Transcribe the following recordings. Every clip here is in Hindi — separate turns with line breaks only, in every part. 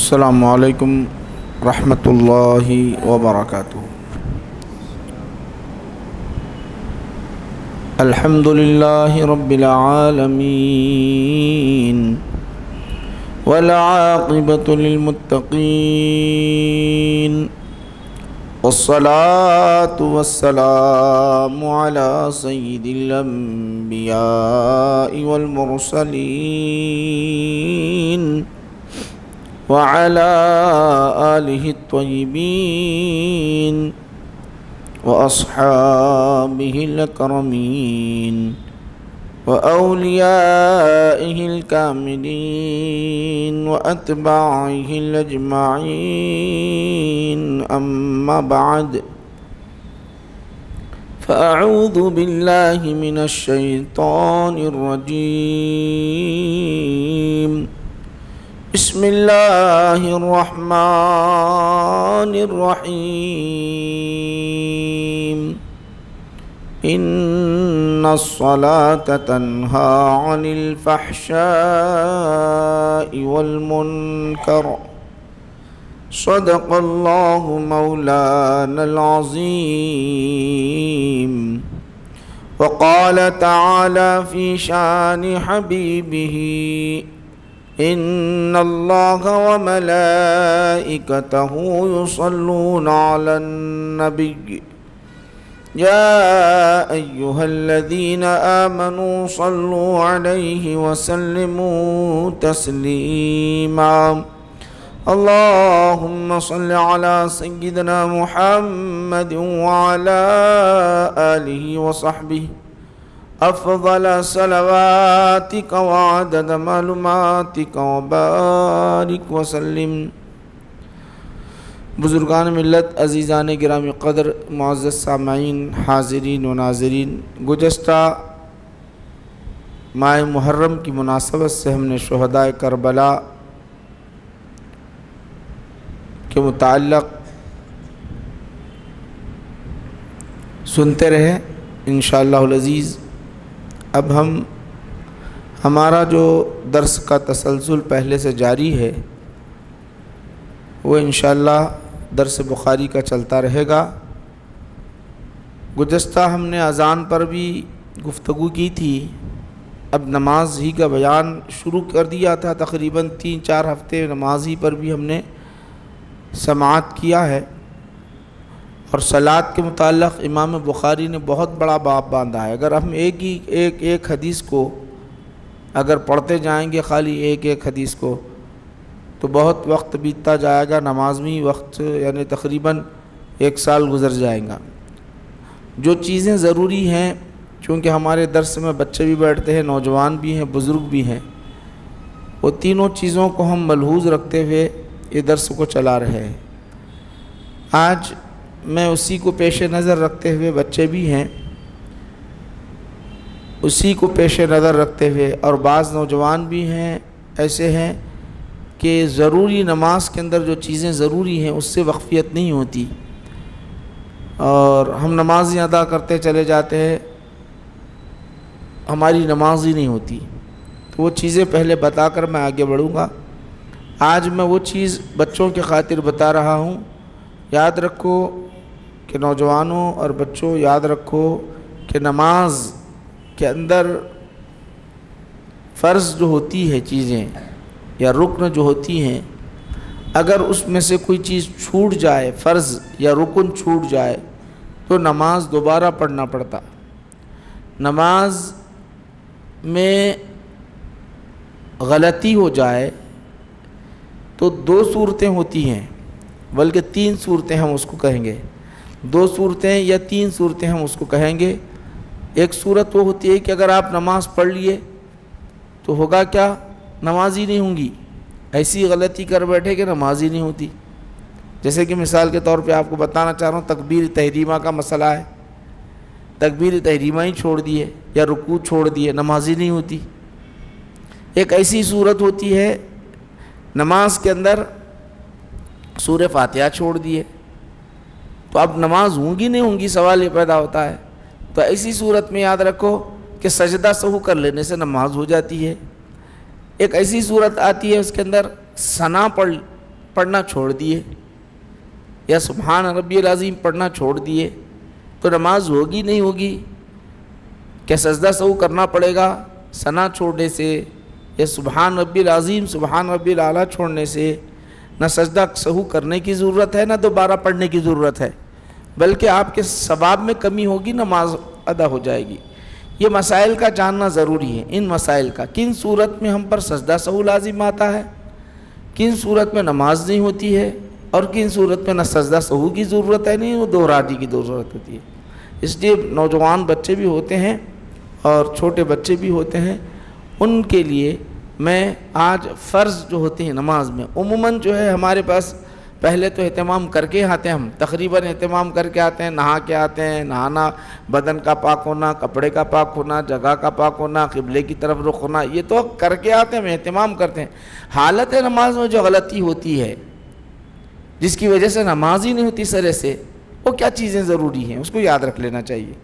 अस्सलामु अलैकुम रहमतुल्लाहि व बरकातुहू। अल्हम्दुलिल्लाहि रब्बिल आलमीन वल आक़िबतु लिल मुत्तक़ीन वस्सलातु वस्सलामु अला सय्यिदिल अंबियाइ वल मुरसलीन व अला आलिहि त्वय्यिबीन व अस्हाबिहिल अकरमीन व औलियाइहिल कामिलीन व अत्बाइहिल अजमाईन अम्मा बाद फ़अऊज़ु बिल्लाहि मिनश शैतानिर रजीम। बिस्मिल्लाहिर्रहमानिर्रहीम। इन्नस्सलाता तन्हा अनिल फ़हशाइ वल मुनकर सदक़ल्लाहु मौलानल अज़ीम। वक़ाल तआला फ़ी शानि हबीबिही इन्नल्लाहा व मलाइकतहु युसल्लूना अलन नबी या अय्युहल्लज़ीना आमनू सल्लू अलैहि व सल्लिमू तस्लीमा। अल्लाहुम्मा सल्लि अला सय्यिदिना मुहम्मद व अला आलिहि व सहबिहि अफ़ज़ल सलवातिक व अदद मालूमातिक व बारिक व सल्लिम। बुज़ुर्गान मिल्लत, अज़ीज़ान गिरामी क़द्र, मुअज़्ज़ज़ सामईन, हाज़िरीन व नाज़रीन, गुज़श्ता माह मुहर्रम की मुनासबत से हमने शुहदाए करबला के मुताल्लिक़ सुनते रहे। इंशाअल्लाहुल अज़ीज़ अब हमारा जो दर्स का तसलसल पहले से जारी है वो इंशाअल्लाह दर्स बुखारी का चलता रहेगा। गुज़श्ता हमने अज़ान पर भी गुफ्तगू की थी, अब नमाज ही का बयान शुरू कर दिया था। तकरीबन 3-4 हफ़्ते नमाज ही पर भी हमने समाअत किया है और सलात के मुताल्लिक़ इमाम बुखारी ने बहुत बड़ा बाब बांधा है। अगर हम एक हदीस को अगर पढ़ते जाएंगे, खाली एक हदीस को, तो बहुत वक्त बीतता जाएगा। नमाज में ही वक्त यानी तकरीबन 1 साल गुज़र जाएगा। जो चीज़ें ज़रूरी हैं, क्योंकि हमारे दर्स में बच्चे भी बैठते हैं, नौजवान भी हैं, बुज़ुर्ग भी हैं, वो तीनों चीज़ों को हम मलहूज़ रखते हुए ये दर्स को चला रहे हैं। आज मैं उसी को पेश नज़र रखते हुए, बच्चे भी हैं, उसी को पेश नज़र रखते हुए, और बाज़ नौजवान भी हैं ऐसे हैं कि ज़रूरी नमाज के अंदर जो चीज़ें ज़रूरी हैं उससे वक्फ़ियत नहीं होती और हम नमाज़ें अदा करते चले जाते हैं, हमारी नमाज ही नहीं होती। तो वो चीज़ें पहले बताकर मैं आगे बढ़ूँगा। आज मैं वो चीज़ बच्चों के ख़ातिर बता रहा हूँ। याद रखो कि नौजवानों और बच्चों, याद रखो कि नमाज के अंदर फ़र्ज़ जो होती है चीज़ें या रुकन जो होती हैं, अगर उसमें से कोई चीज़ छूट जाए, फ़र्ज़ या रुकन छूट जाए, तो नमाज दोबारा पढ़ना पड़ता। नमाज में गलती हो जाए तो 2 सूरतें होती हैं, बल्कि 3 सूरतें हम उसको कहेंगे। 2 सूरतें या 3 सूरतें हम उसको कहेंगे। एक सूरत वो होती है कि अगर आप नमाज पढ़ लिए तो होगा क्या, नमाज ही नहीं होंगी। ऐसी गलती कर बैठे कि नमाज ही नहीं होती। जैसे कि मिसाल के तौर पे आपको बताना चाह रहा हूँ, तकबीर तहरीमा का मसला है, तकबीर तहरीमा ही छोड़ दिए या रुकू छोड़ दिए, नमाज ही नहीं होती। एक ऐसी सूरत होती है नमाज के अंदर सूरह फातिहा छोड़ दिए, तो अब नमाज होंगी नहीं होंगी, सवाल ये पैदा होता है। तो ऐसी सूरत में याद रखो कि सजदा सहू कर लेने से नमाज हो जाती है। एक ऐसी सूरत आती है उसके अंदर सना पढ़ पढ़ना छोड़ दिए या सुभान रब्बियल अज़ीम पढ़ना छोड़ दिए तो नमाज होगी नहीं होगी? क्या सजदा सहू करना पड़ेगा सना छोड़ने से या सुभान रब्बियल अज़ीम सुभान रब्बियल आला छोड़ने से? न सजदा सहू करने की ज़रूरत है, न दोबारा पढ़ने की ज़रूरत है, बल्कि आपके सवाब में कमी होगी, नमाज अदा हो जाएगी। ये मसाइल का जानना ज़रूरी है। इन मसाइल का किन सूरत में हम पर सजदा सहू लाजिम आता है, किन सूरत में नमाज नहीं होती है और किन सूरत में न सजदा सहू की ज़रूरत है नहीं वो दोहराने की ज़रूरत होती है। इसलिए नौजवान बच्चे भी होते हैं और छोटे बच्चे भी होते हैं, उनके लिए मैं आज फ़र्ज़ जो होते हैं नमाज में उमूमन जो है हमारे पास पहले तो एहतमाम करके आते हैं, हम तकरीबन एहतमाम करके आते हैं, नहा के आते हैं। नहाना, बदन का पाक होना, कपड़े का पाक होना, जगह का पाक होना, क़िबले की तरफ रुख होना, ये तो करके आते हैं, हम एहतमाम करते हैं। हालत नमाज में जो गलती होती है जिसकी वजह से नमाज ही नहीं होती सरे से, वो क्या चीज़ें ज़रूरी हैं उसको याद रख लेना चाहिए।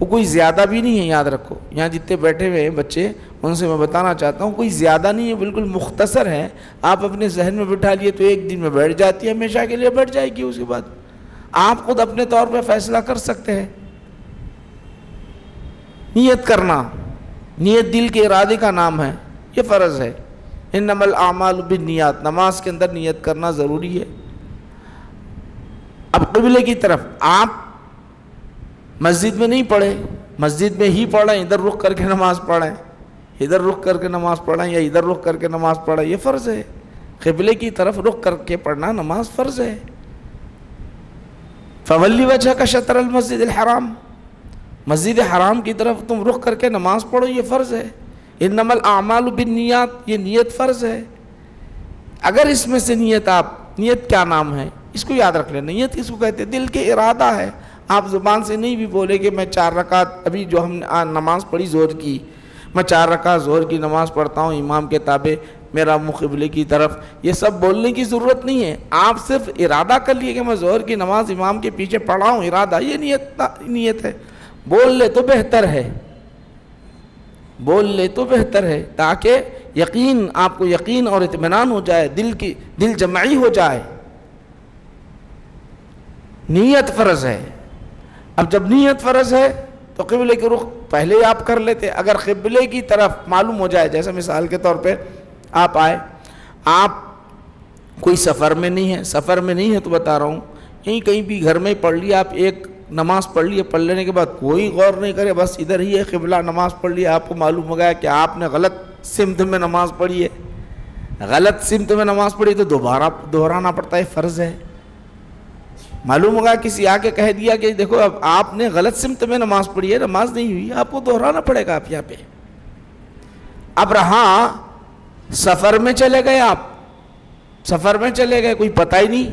वो कोई ज़्यादा भी नहीं है, याद रखो। यहाँ जितने बैठे हुए हैं बच्चे उनसे मैं बताना चाहता हूँ कोई ज़्यादा नहीं है, बिल्कुल मुख्तसर है। आप अपने जहन में बिठा लिए तो एक दिन में बैठ जाती है, हमेशा के लिए बैठ जाएगी। उसके बाद आप खुद अपने तौर पर फैसला कर सकते हैं। नियत करना, नियत दिल के इरादे का नाम है, ये फ़र्ज़ है। इन्नमल आमालु बिन्नियात, नमाज के अंदर नियत करना ज़रूरी है। अब क़िबले की तरफ आप मस्जिद में नहीं पढ़े, मस्जिद में ही पढ़ें, इधर रुख करके नमाज पढ़ें, इधर रुख करके नमाज पढ़ें या इधर रुख करके नमाज पढ़ें, ये फ़र्ज़ है। क़िबले की तरफ रुख करके पढ़ना नमाज फ़र्ज़ है। फ़वल्ली वजहक शतर मस्जिद हराम, मस्जिद हराम की तरफ तुम रुख करके नमाज पढ़ो, ये फ़र्ज़ है। इन्नमल आमालु बिन्नियात, ये नियत फ़र्ज़ है। अगर इसमें से नियत आप, नियत क्या नाम है इसको याद रख लेना। नियत किसको कहते हैं? दिल के इरादा है। आप ज़ुबान से नहीं भी बोले कि मैं 4 रकात, अभी जो हमने नमाज़ पढ़ी ज़ोहर की, मैं 4 रकात ज़ोहर की नमाज़ पढ़ता हूँ इमाम के ताबे, मेरा मुँह क़िबले की तरफ, ये सब बोलने की ज़रूरत नहीं है। आप सिर्फ इरादा कर लिए कि मैं ज़ोहर की नमाज़ इमाम के पीछे पढ़ा हूँ, इरादा, ये नियत है। बोल ले तो बेहतर है, बोल ले तो बेहतर है, ताकि यकीन, आपको यकीन और इत्मीनान हो जाए, दिल जमाई हो जाए। नीयत फ़र्ज़ है। अब जब नीयत फ़र्ज़ है तो क़िबले के रुख पहले ही आप कर लेते। अगर क़िबले की तरफ मालूम हो जाए, जैसे मिसाल के तौर पे आप आए, आप कोई सफ़र में नहीं है, सफ़र में नहीं है तो बता रहा हूँ, यहीं कहीं भी घर में ही पढ़ लिया आप, एक नमाज़ पढ़ लिए, पढ़ लेने के बाद कोई गौर नहीं करे, बस इधर ही है क़िबला, नमाज़ पढ़ लिया, आपको मालूम हो गया कि आपने गलत सिमत में नमाज़ पढ़ी है, गलत सिमत में नमाज़ पढ़ी तो दोबारा दोहराना पड़ता है, फ़र्ज़ है। मालूम होगा किसी आके कह दिया कि देखो अब आपने गलत सिमत में नमाज पढ़ी है, नमाज नहीं हुई, आपको दोहराना पड़ेगा। आप यहाँ पे अब रहा सफ़र में चले गए, आप सफ़र में चले गए, कोई पता ही नहीं,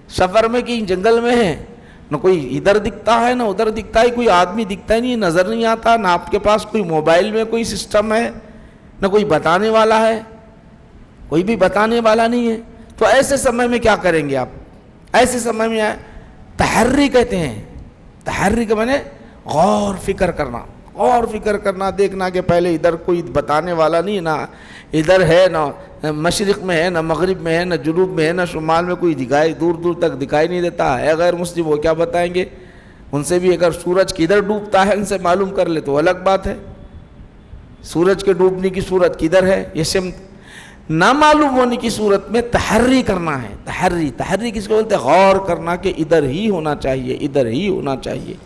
सफ़र में कहीं जंगल में है, न कोई इधर दिखता है ना उधर दिखता है, कोई आदमी दिखता ही नहीं, नज़र नहीं आता, ना आपके पास कोई मोबाइल में कोई सिस्टम है, न कोई बताने वाला है, कोई भी बताने वाला नहीं है। तो ऐसे समय में क्या करेंगे आप? ऐसे समय में तहर्री कहते हैं। तहर्री के माने गौर फिक्र करना, गौर फिक्र करना, देखना कि पहले इधर कोई बताने वाला नहीं, ना इधर है, ना मशरिक़ में है, ना मगरिब में है, ना जुनूब में है, ना शुमाल में कोई दिखाई, दूर दूर तक दिखाई नहीं देता है। गैर मुस्लिम वो क्या बताएंगे? उनसे भी अगर सूरज किधर डूबता है उनसे मालूम कर ले तो अलग बात है, सूरज के डूबने की सूरत किधर है ये सिमत ना मालूम होने की सूरत में तहर्री करना है। तहर्री, तहर्री किसको बोलते हैं? गौर करना कि इधर ही होना चाहिए, इधर ही होना चाहिए।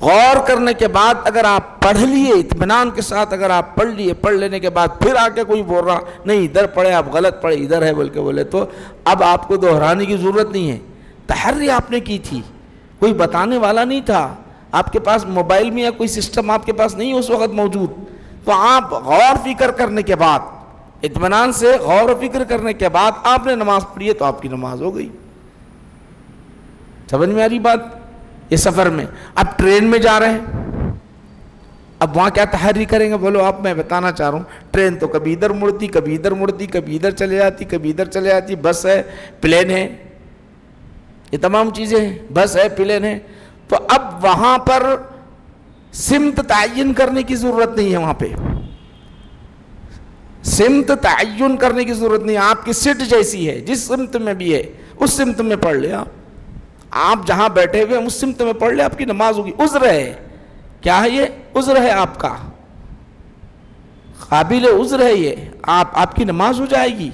गौर करने के बाद अगर आप पढ़ लिए, इत्मीनान के साथ अगर आप पढ़ लिए, पढ़ लेने के बाद फिर आके कोई बोल रहा नहीं इधर पढ़े, आप गलत पढ़े, इधर है बोल के बोले, तो अब आपको दोहराने की ज़रूरत नहीं है। तहर्री आपने की थी, कोई बताने वाला नहीं था, आपके पास मोबाइल में या कोई सिस्टम आपके पास नहीं उस वक़्त मौजूद, तो आप गौर फिक्र करने के बाद, इत्मीनान से गौर फिक्र करने के बाद आपने नमाज पढ़ी है तो आपकी नमाज हो गई। समझ में आ रही बात? ये सफ़र में, अब ट्रेन में जा रहे हैं, अब वहाँ क्या तहर्री करेंगे बोलो आप? मैं बताना चाह रहा हूँ, ट्रेन तो कभी इधर मुड़ती, कभी इधर मुड़ती, कभी इधर चले जाती, कभी इधर चले जाती, बस है, प्लेन है, ये तमाम चीज़ें हैं, बस है, प्लेन है। तो अब वहाँ पर सिमत तयन करने की ज़रूरत नहीं है। वहाँ पे सिमत तयन करने की ज़रूरत नहीं, आपकी सीट जैसी है, जिस सिमत में भी है उस सिमत में पढ़ ले। आप जहाँ बैठे हुए उस सिमत में पढ़ ले, आपकी नमाज होगी। उज़्र है, क्या है ये? उज़्र है आपका, काबिल उज़्र है ये, आपकी नमाज हो जाएगी।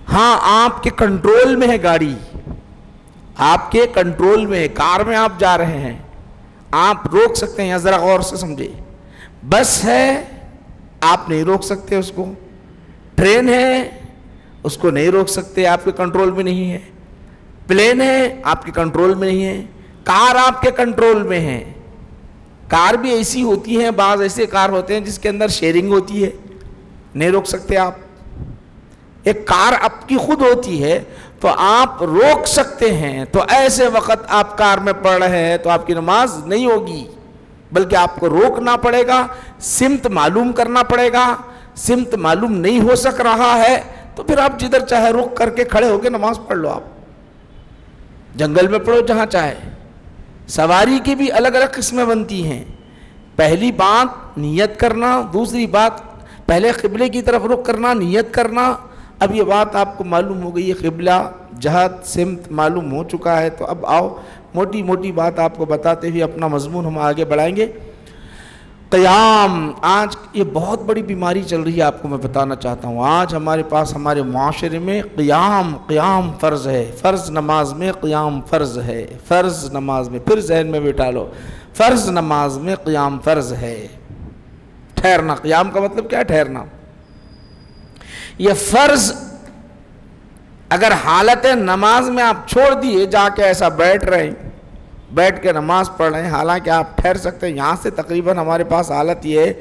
हाँ, आपके कंट्रोल में है गाड़ी, आपके कंट्रोल में है, कार में आप जा रहे हैं, आप रोक सकते हैं, ज़रा गौर से समझे। बस है, आप नहीं रोक सकते उसको। ट्रेन है, उसको नहीं रोक सकते, आपके कंट्रोल में नहीं है। प्लेन है, आपके कंट्रोल में नहीं है। कार आपके कंट्रोल में है। कार भी ऐसी होती है, बाज़ ऐसे कार होते हैं जिसके अंदर शेयरिंग होती है, नहीं रोक सकते आप। एक कार आपकी खुद होती है तो आप रोक सकते हैं। तो ऐसे वक्त आप कार में पढ़ रहे हैं तो आपकी नमाज नहीं होगी, बल्कि आपको रोकना पड़ेगा, सिमत मालूम करना पड़ेगा। सिमत मालूम नहीं हो सक रहा है तो फिर आप जिधर चाहे रुक करके खड़े होकर नमाज पढ़ लो। आप जंगल में पढ़ो, जहाँ चाहे। सवारी की भी अलग अलग किस्में बनती हैं। पहली बात नियत करना, दूसरी बात पहले क़िबले की तरफ रुख करना, नियत करना। अब ये बात आपको मालूम हो गई है, क़िबला, जहत, सिमत मालूम हो चुका है। तो अब आओ मोटी मोटी बात आपको बताते हुए अपना मजमून हम आगे बढ़ाएंगे। क़याम, आज ये बहुत बड़ी बीमारी चल रही है, आपको मैं बताना चाहता हूँ। आज हमारे पास, हमारे माशरे में क़याम फ़र्ज़ है। फ़र्ज़ नमाज में क़याम फ़र्ज़ है। फ़र्ज़ नमाज में, फिर जहन में बिठा लो, फ़र्ज़ नमाज में क़याम फ़र्ज़ है। ठहरना, क़याम का मतलब क्या है? ठहरना। यह फ़र्ज़ अगर हालत नमाज में आप छोड़ दिए, जाके ऐसा बैठ रहे हैं, बैठ के नमाज पढ़ रहे हैं, हालांकि आप ठहर सकते हैं। यहाँ से तकरीबन हमारे पास हालत ये है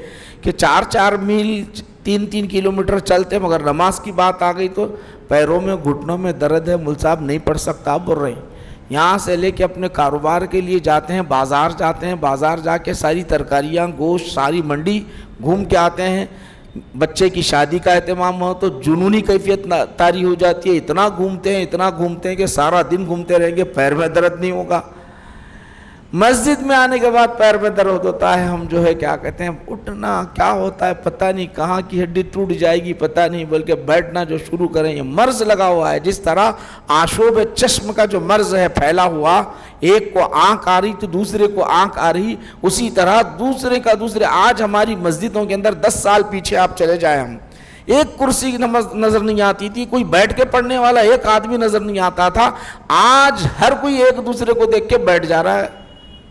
कि 4-4 मील 3-3 किलोमीटर चलते हैं, मगर नमाज की बात आ गई तो पैरों में, घुटनों में दर्द है, मुल साहब नहीं पढ़ सकता। आप बोल रहे हैं यहाँ से लेके अपने कारोबार के लिए जाते हैं, बाज़ार जाते हैं, बाज़ार जाके सारी तरकारियाँ, गोश्त, सारी मंडी घूम के आते हैं। बच्चे की शादी का एहतमाम हो तो जुनूनी कैफियत तारी हो जाती है। इतना घूमते हैं कि सारा दिन घूमते रहेंगे, पैर में दर्द नहीं होगा। मस्जिद में आने के बाद पैर में दर्द होता है। हम जो है क्या कहते हैं, उठना क्या होता है पता नहीं, कहाँ की हड्डी टूट जाएगी पता नहीं, बल्कि बैठना जो शुरू करें, ये मर्ज लगा हुआ है। जिस तरह आशोब चश्म का जो मर्ज है फैला हुआ, एक को आंख आ रही तो दूसरे को आंख आ रही, उसी तरह दूसरे का दूसरे। आज हमारी मस्जिदों के अंदर 10 साल पीछे आप चले जाए, हम एक कुर्सी नज़र नहीं आती थी, कोई बैठ के पढ़ने वाला एक आदमी नज़र नहीं आता था। आज हर कोई एक दूसरे को देख के बैठ जा रहा है।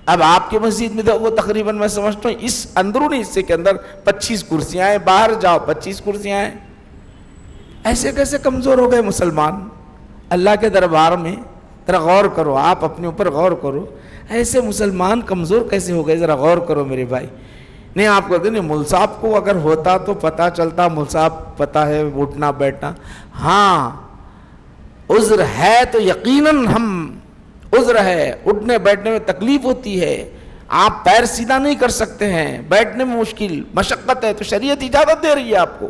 अब आपके मस्जिद में वो तकरीबन मैं समझता हूँ इस अंदरूनी हिस्से के अंदर 25 कुर्सियाँ हैं, बाहर जाओ 25 कुर्सियाँ हैं। ऐसे कैसे कमज़ोर हो गए मुसलमान अल्लाह के दरबार में? ज़रा गौर करो, आप अपने ऊपर गौर करो, ऐसे मुसलमान कमज़ोर कैसे हो गए? ज़रा गौर करो मेरे भाई। नहीं, आप कहते नहीं, मुल साहब को अगर होता तो पता चलता, मुल साहब पता है उठना बैठना। हाँ, उज़्र है तो यकीनन हम उज़्र है, उठने बैठने में तकलीफ़ होती है, आप पैर सीधा नहीं कर सकते हैं, बैठने में मुश्किल, मशक्क़त है, तो शरीयत इजाज़त दे रही है आपको।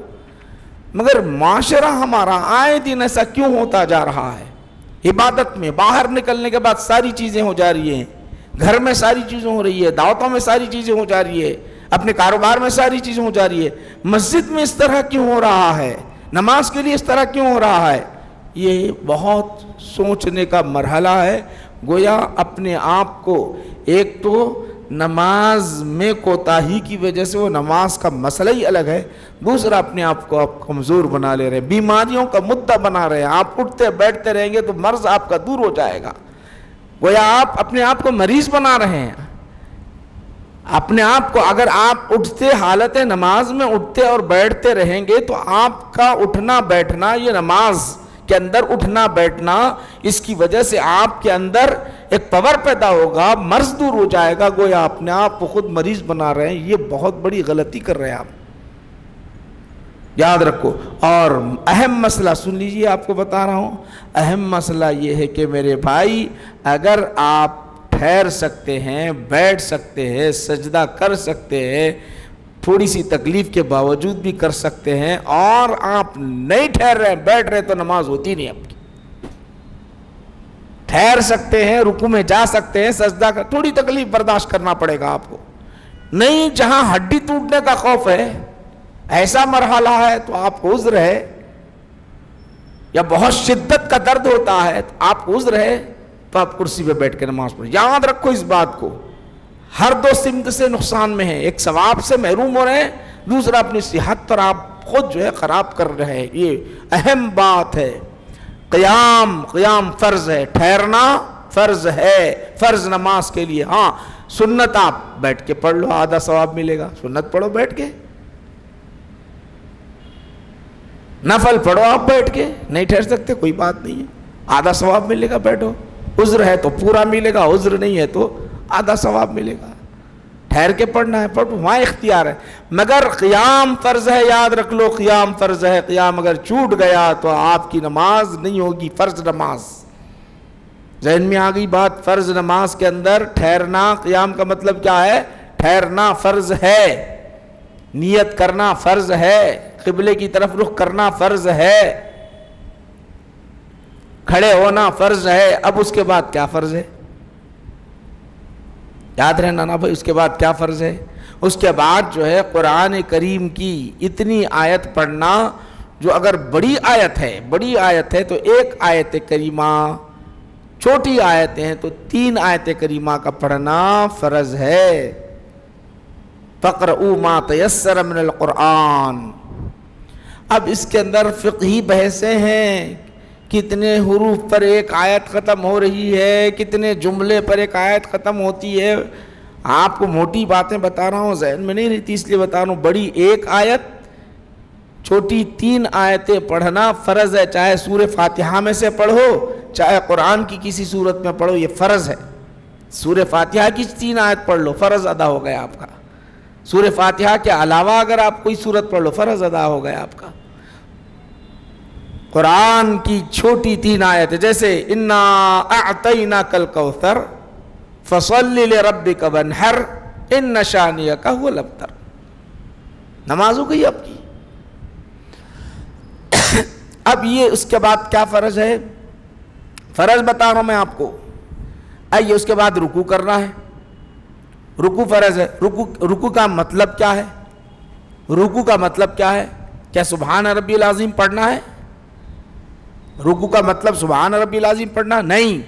मगर माशरा हमारा आए दिन ऐसा क्यों होता जा रहा है? इबादत में बाहर निकलने के बाद सारी चीज़ें हो जा रही हैं, घर में सारी चीज़ें हो रही है, दावतों में सारी चीज़ें हो जा रही है, अपने कारोबार में सारी चीज़ें हो जा रही है, मस्जिद में इस तरह क्यों हो रहा है, नमाज के लिए इस तरह क्यों हो रहा है? ये बहुत सोचने का मरहला है। गोया अपने आप को, एक तो नमाज में कोताही की वजह से वो नमाज का मसला ही अलग है, दूसरा अपने आप को आप कमज़ोर बना ले रहे हैं, बीमारियों का मुद्दा बना रहे हैं। आप उठते बैठते रहेंगे तो मर्ज आपका दूर हो जाएगा। गोया आप अपने आप को मरीज़ बना रहे हैं। अपने आप को, अगर आप उठते हालत नमाज में उठते और बैठते रहेंगे तो आपका उठना बैठना, ये नमाज के अंदर उठना बैठना, इसकी वजह से आपके अंदर एक पावर पैदा होगा, मर्ज दूर हो जाएगा। गोया अपने आप को खुद मरीज बना रहे हैं। ये बहुत बड़ी गलती कर रहे हैं आप, याद रखो। और अहम मसला सुन लीजिए, आपको बता रहा हूँ, अहम मसला ये है कि मेरे भाई, अगर आप ठहर सकते हैं, बैठ सकते हैं, सजदा कर सकते हैं, थोड़ी सी तकलीफ के बावजूद भी कर सकते हैं, और आप नहीं ठहर रहे, बैठ रहे, तो नमाज होती नहीं आपकी। ठहर सकते हैं, रुकू में जा सकते हैं, सजदा कर, थोड़ी तकलीफ बर्दाश्त करना पड़ेगा आपको। नहीं, जहां हड्डी टूटने का खौफ है, ऐसा मरहला है तो आपको उज़्र है, या बहुत शिद्दत का दर्द होता है तो आपको उज़्र है, तो आप कुर्सी पे बैठ के नमाज पढ़ो। याद रखो इस बात को, हर दो सिमत से नुकसान में है, एक सवाब से महरूम हो रहे हैं, दूसरा अपनी सेहत पर आप खुद जो है ख़राब कर रहे हैं। ये अहम बात है। क़याम फ़र्ज़ है, ठहरना फ़र्ज़ है, फ़र्ज़ नमाज के लिए। हाँ, सुन्नत आप बैठ के पढ़ लो, आधा सवाब मिलेगा, सुन्नत पढ़ो बैठ के। नफल पढ़ो आप बैठ के, नहीं ठहर सकते कोई बात नहीं है, आधा सवाब मिलेगा, बैठो। उज़्र है तो पूरा मिलेगा, उज़्र नहीं है तो आधा सवाब मिलेगा। ठहर के पढ़ना है, पढ़ो, वहाँ इख्तियार है। मगर क़याम फ़र्ज़ है, याद रख लो, क़याम फ़र्ज़ है। क़याम अगर छूट गया तो आपकी नमाज नहीं होगी, फ़र्ज़ नमाज। ज़हन में आ गई बात? फ़र्ज़ नमाज के अंदर ठहरना, क़याम का मतलब क्या है? ठहरना फ़र्ज़ है, नियत करना फ़र्ज़ है, क़िबले की तरफ रुख करना फ़र्ज़ है, खड़े होना फ़र्ज़ है। अब उसके बाद क्या फ़र्ज़ है? याद रहना ना भाई, उसके बाद क्या फ़र्ज़ है? उसके बाद जो है कुरान करीम की इतनी आयत पढ़ना, जो अगर बड़ी आयत है तो एक आयत करीमा, छोटी आयतें हैं तो 3 आयत करीमा का पढ़ना फ़र्ज़ है। फ़क़रऊ मा तयस्सर मिनल क़ुरआन। अब इसके अंदर फ़िक़ही बहसें हैं, कितने हुरूफ पर एक आयत ख़त्म हो रही है, कितने जुमले पर एक आयत ख़त्म होती है। आपको मोटी बातें बता रहा हूँ, जहन में नहीं रहती इसलिए बता रहा हूँ। बड़ी एक आयत, छोटी 3 आयतें पढ़ना फ़र्ज़ है, चाहे सूरह फातिहा में से पढ़ो, चाहे कुरान की किसी सूरत में पढ़ो, ये फ़र्ज़ है। सूरह फातिहा की 3 आयत पढ़ लो, फ़र्ज़ अदा हो गया आपका। सूरह फातिहा के अलावा अगर आप कोई सूरत पढ़ लो, फ़र्ज़ अदा हो गया आपका। कुरान की छोटी 3 आयत, जैसे इन्ना अअतैना कल कौसर फसल्लि लिरब्बिका वन्हर इन्न शानियका हुवल अब्तर। नमाज हो गई आपकी। अब ये उसके बाद क्या फ़र्ज़ है? फ़र्ज़ बता रहा हूँ मैं आपको। आइए, उसके बाद रुकू करना है। रुकू फ़र्ज़ है। रुकू का मतलब क्या है? रुकू का मतलब क्या है? क्या सुभान रब्बिल आज़ीम पढ़ना है? रुकू का मतलब सुभान रब्बिल आज़ीम पढ़ना नहीं।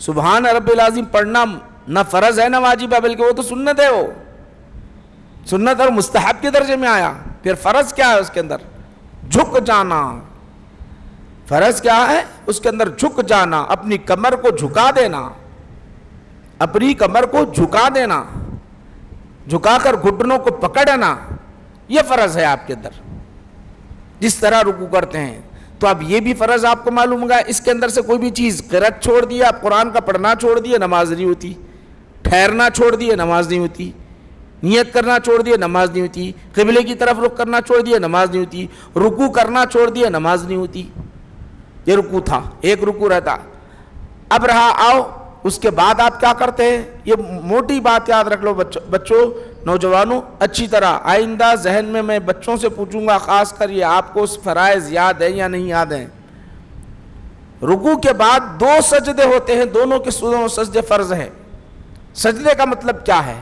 सुभान रब्बिल आज़ीम पढ़ना ना फ़र्ज़ है ना वाजिब है, बल्कि वो तो सुन्नत है। वो सुन्नत और मुस्तहब के दर्जे में आया। फिर फ़र्ज़ क्या है उसके अंदर? झुक जाना। फ़र्ज़ क्या है उसके अंदर? झुक जाना, अपनी कमर को झुका देना, अपनी कमर को झुका देना, झुकाकर घुटनों को पकड़ना, यह फ़र्ज़ है आपके अंदर। जिस तरह रुकू करते हैं, तो अब ये भी फ़र्ज़ आपको मालूम होगा। इसके अंदर से कोई भी चीज़ क़िरात छोड़ दिया, आप कुरान का पढ़ना छोड़ दिए, नमाज नहीं होती। ठहरना छोड़ दिए, नमाज नहीं होती। नियत करना छोड़ दिए, नमाज नहीं होती। क़िबले की तरफ रुख करना छोड़ दिए, नमाज नहीं होती। रुकू करना छोड़ दिए, नमाज नहीं होती। ये रुकू था, एक रुकू रहता। अब रहा, आओ उसके बाद आप क्या करते हैं? ये मोटी बात याद रख लो बच्चों, नौजवानों, अच्छी तरह। आइंदा जहन में मैं बच्चों से पूछूंगा, ख़ास कर ये आपको फ़राइज़ याद है या नहीं याद है? रुकू के बाद 2 सजदे होते हैं, दोनों के सजदे फ़र्ज़ हैं। सजदे का मतलब क्या है?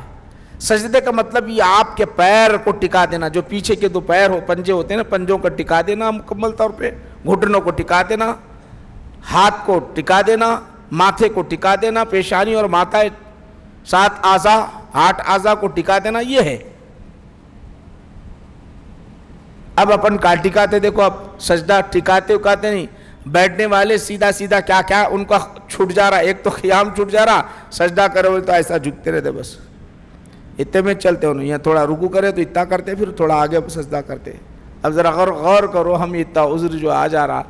सजदे का मतलब ये आपके पैर को टिका देना, जो पीछे के 2 पैर हो, पंजे होते हैं ना, पंजों को टिका देना मुकम्मल तौर पे, घुटनों को टिका देना, हाथ को टिका देना, माथे को टिका देना, पेशानी और माथा 7 आज़ा 8 आज़ा को टिका देना, ये है। अब अपन का टिकाते देखो, अब सजदा टिकाते उकाते नहीं। बैठने वाले सीधा सीधा क्या क्या उनका छूट जा रहा, एक तो क़ियाम छूट जा रहा, सजदा करे तो ऐसा झुकते रहते, बस इतने में चलते हो। यहाँ थोड़ा रुकू करे तो इतना करते, फिर थोड़ा आगे सजदा करते। अब ज़रा गौर करो, हम इतना उज़्र जो आ जा रहा,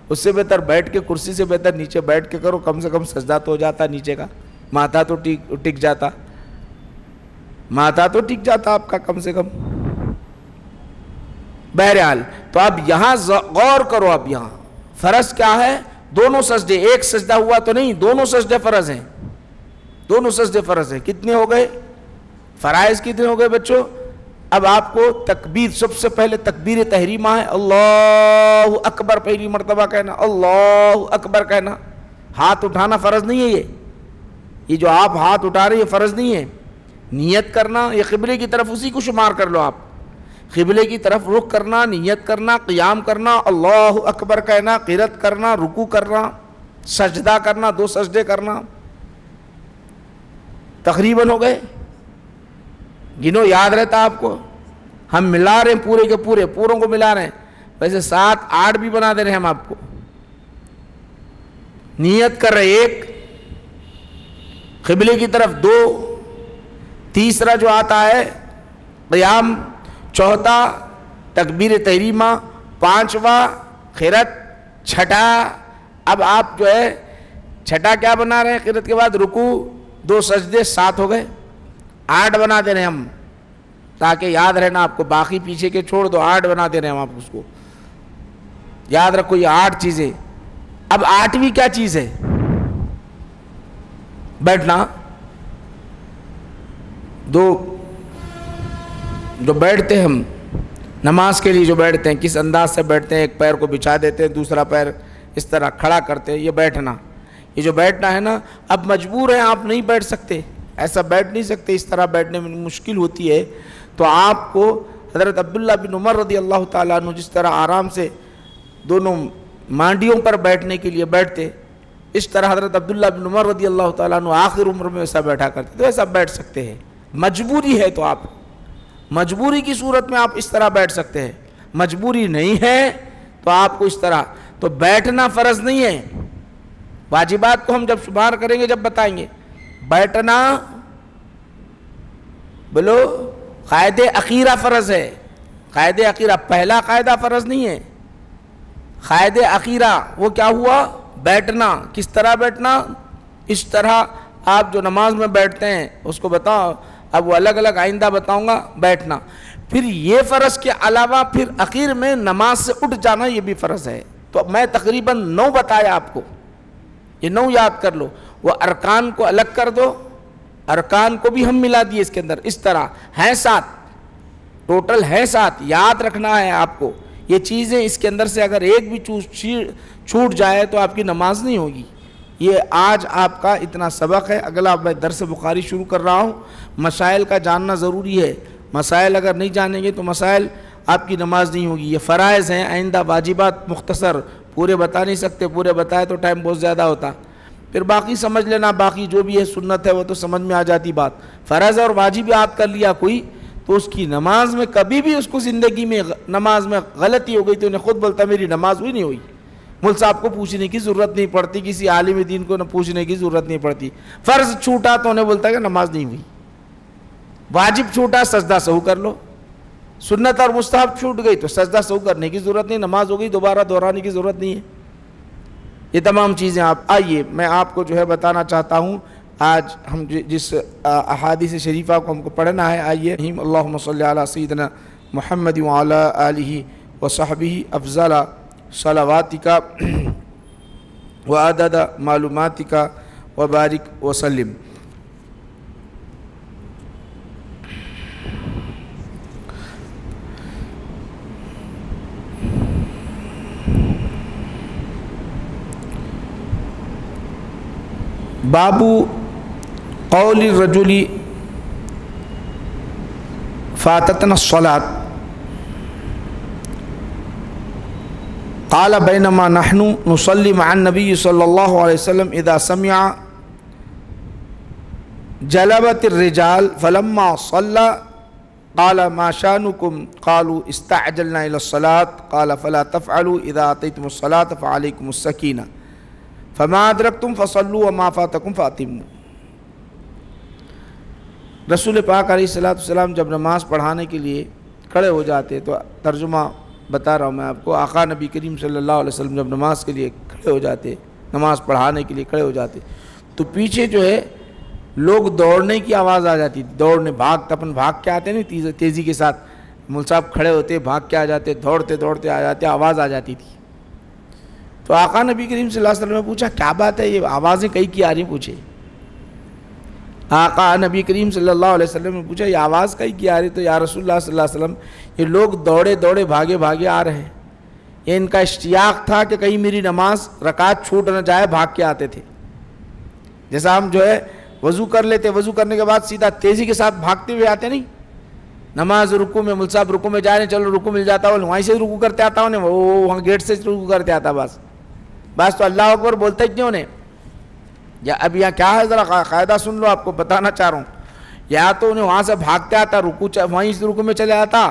उससे बेहतर बैठ के, कुर्सी से बेहतर नीचे बैठ के करो, कम से कम सजदा तो हो जाता नीचे का, माथा तो टिक जाता, माथा तो टिक जाता आपका कम से कम। बहरहाल, तो अब यहाँ गौर करो। अब यहाँ फ़र्ज़ क्या है? दोनों सजदे, एक सजदा हुआ तो नहीं, दोनों सजदे फ़र्ज़ हैं। दोनों सजदे फ़र्ज़ हैं। कितने हो गए? फ़राइज़ कितने हो गए बच्चों? अब आपको तकबीर, सबसे पहले तकबीर तहरीमा है, अल्लाहु अकबर पहली मरतबा कहना, अल्लाहु अकबर कहना। हाथ उठाना फ़र्ज़ नहीं है। ये जो आप हाथ उठा रहे हैं ये फ़र्ज़ नहीं है। नियत करना, ये क़िबले की तरफ, उसी को शुमार कर लो आप। क़िबले की तरफ रुख करना, नियत करना, क़ियाम करना, अल्लाहु अकबर कहना, क़िरत करना, रुकू करना, सजदा करना, 2 सजदे करना, तकरीबन हो गए। गिनो, याद रहता आपको। हम मिला रहे हैं पूरे के पूरे, पूरों को मिला रहे हैं, वैसे 7 8 भी बना दे रहे हैं हम आपको। नियत कर रहे 1, क़िबले की तरफ 2, तीसरा जो आता है क़ियाम, चौथा तकबीर तहरीमा, 5वां क़िरत, छठा अब आप जो है छठा क्या बना रहे हैं, क़िरत के बाद रुकू, 2 सजदे, 7 हो गए। 8 बना दे रहे हैं हम, ताकि याद रहना आपको, बाकी पीछे के छोड़ दो, 8 बना दे रहे हैं हम आप, उसको याद रखो, ये 8 चीज़ें। अब 8वीं क्या चीज़ है? बैठना। जो बैठते हैं हम नमाज के लिए, जो बैठते हैं किस अंदाज से बैठते हैं, एक पैर को बिछा देते हैं, दूसरा पैर इस तरह खड़ा करते हैं, ये बैठना। ये जो बैठना है ना, अब मजबूर हैं आप, नहीं बैठ सकते, ऐसा बैठ नहीं सकते, इस तरह बैठने में मुश्किल होती है, तो आपको हज़रत अब्दुल्लाह बिन उमर रज़ी अल्लाह ताला अन्हु जिस तरह आराम से दोनों मांडियों पर बैठने के लिए बैठते, इस तरह हज़रत अब्दुल्लाह बिन उमर रज़ी अल्लाह ताला अन्हु आखिर उम्र में ऐसा बैठा करते, तो ऐसा बैठ सकते हैं। मजबूरी है तो आप, मजबूरी की सूरत में आप इस तरह बैठ सकते हैं, मजबूरी नहीं है तो आपको इस तरह। तो बैठना फ़र्ज़ नहीं है, वाजिबात को हम जब शुमार करेंगे, जब बताएंगे। बैठना बोलो कायदे अखीरा फ़र्ज़ है, कायदे अखीरा, पहला कायदा फ़र्ज़ नहीं है, कायदे अखीरा वो क्या हुआ? बैठना। किस तरह बैठना? इस तरह आप जो नमाज में बैठते हैं उसको बताओ, अब वो अलग अलग आइंदा बताऊंगा। बैठना, फिर ये फ़र्ज़ के अलावा फिर आखिर में नमाज से उठ जाना, ये भी फ़र्ज़ है। तो मैं तकरीबन 9 बताया आपको, ये 9 याद कर लो। वो अरकान को अलग कर दो, अरकान को भी हम मिला दिए इसके अंदर, इस तरह हैं 7, टोटल हैं 7, याद रखना है आपको। ये चीज़ें इसके अंदर से अगर एक भी छूट जाए तो आपकी नमाज नहीं होगी। ये आज आपका इतना सबक है। अगला मैं दर्स बुखारी शुरू कर रहा हूँ। मसाइल का जानना ज़रूरी है, मसाइल अगर नहीं जानेंगे तो मसाइल आपकी नमाज नहीं होगी। ये फ़राइज़ हैं, आइंदा वाजिबात मुख्तसर, पूरे बता नहीं सकते, पूरे बताए तो टाइम बहुत ज़्यादा होता। फिर बाकी समझ लेना, बाकी जो भी है सुन्नत है वो तो समझ में आ जाती बात। फ़र्ज़ और वाजिब याद कर लिया कोई, तो उसकी नमाज में कभी भी उसको ज़िंदगी में नमाज में गलती हो गई तो उन्हें खुद बोलता मेरी नमाज हुई नहीं हुई। मुझ साहब को पूछने की ज़रूरत नहीं पड़ती, किसी आलिम दीन को न पूछने की ज़रूरत नहीं पड़ती। फ़र्ज़ छूटा तो उन्हें बोलता है कि नमाज नहीं हुई, वाजिब छूटा सजदा सहू कर लो, सुन्नत और मुस्तहब छूट गई तो सजदा सहू करने की ज़रूरत नहीं, नमाज हो गई, दोबारा दोहराने की ज़रूरत नहीं है। ये तमाम चीज़ें आप आइए मैं आपको जो है बताना चाहता हूँ। आज हम जिस अहादीस शरीफा को हमको पढ़ना है, आइए। अल्लाहुम्मा सल्ली अला सय्यिदिना मुहम्मद व अला आलिहि व सहबिहि अफ़ज़ल सलावातिका व अदद मालूमातिका व बारिक व सल्लिम। बाबू कौली रजुली फ़ाततना सलात क़ाल बैनमा नहनु नुसल्ली मअन नबी सल्लल्लाहु अलैहि वसल्लम इदा समिअ जलबतिर रिजाल फलम्मा सल्ला क़ाल मा शानुकुम क़ालू इस्तअजलना इला सलात क़ाल फला तफ़अलू इदा अतैतुमुस सलात फ़अलैकुमुस सकीना फमा अदरकतुम फ़सल्लू व मा फ़ातकुम फ़अतिम्मू। रसूल पाक अलैहिस्सलाम जब नमाज़ पढ़ाने के लिए खड़े हो जाते, तो तर्जुमा बता रहा हूँ मैं आपको। आका नबी करीम सल्लल्लाहु अलैहि वसल्लम जब नमाज के लिए खड़े हो जाते, नमाज़ पढ़ाने के लिए खड़े हो जाते, तो पीछे जो है लोग दौड़ने की आवाज़ आ जाती थी। दौड़ने अपन भाग के आते नहीं तेज़ी के साथ, मुल्क साहब खड़े होते, भाग के आ जाते, दौड़ते दौड़ते आ जाते, आवाज़ आ जाती थी। तो आका नबी करीम सल्लल्लाहु अलैहि वसल्लम ने पूछा क्या बात है, ये आवाज़ें कई की आ रही? पूछे आका नबी करीम सल्लल्लाहु अलैहि वसल्लम ने पूछा ये आवाज़ कई की आ रही? तो या रसूलुल्लाह सल्लल्लाहु अलैहि वसल्लम, ये लोग दौड़े दौड़े भागे भागे आ रहे हैं। ये इनका इश्तियाक था कि कहीं मेरी नमाज रकात छूट न जाए, भाग के आते थे। जैसा हम जो है वज़ू कर लेते, वज़ू करने के बाद सीधा तेज़ी के साथ भागते हुए आते नहीं, नमाज रुकू में, मुल्क साहब रुकू में जा रहे, चलो रुकू मिल जाता, वो वहीं से रुकू करते आता उन्हें, वो वहाँ गेट से रुकू करते आता, बस तो अल्लाह अकबर बोलते क्यों उन्हें। या अब यहाँ क्या है, ज़रा कायदा सुन लो, आपको बताना चाह रहा हूँ। या तो उन्हें वहाँ से भागते आता, रुकू वहीं से रुकू में चले आता,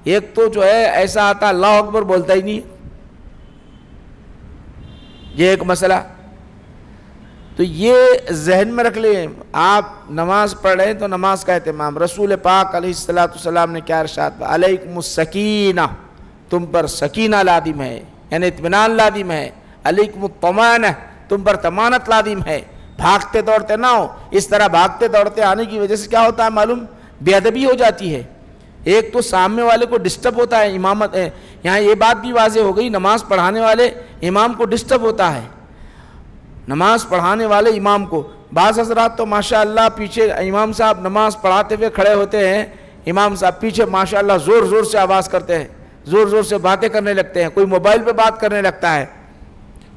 एक तो जो है ऐसा आता अल्लाह अकबर बोलता ही नहीं, ये एक मसला। तो ये जहन में रख ले, आप नमाज पढ़ रहे हैं तो नमाज का एहतमाम, रसूल पाक अलैहिस्सलाम ने क्या इरशाद, अलैकुमुस सकीना, तुम पर सकीना लादिम है, यानी इत्मीनान लादिम है, अलैकुमुत तमाना, तुम पर तमानत लादिम है, भागते दौड़ते ना हो। इस तरह भागते दौड़ते आने की वजह से क्या होता है मालूम, बेअदबी हो जाती है। एक तो सामने वाले को डिस्टर्ब होता है, इमामत यहाँ ये बात भी वाज़ेह हो गई, नमाज पढ़ाने वाले इमाम को डिस्टर्ब होता है, नमाज पढ़ाने वाले इमाम को। बाज़ हज़रात तो माशाअल्लाह पीछे इमाम साहब नमाज पढ़ाते हुए खड़े होते हैं, इमाम साहब पीछे माशाअल्लाह ज़ोर ज़ोर से आवाज़ करते हैं, ज़ोर ज़ोर से बातें करने लगते हैं, कोई मोबाइल पे बात करने लगता है,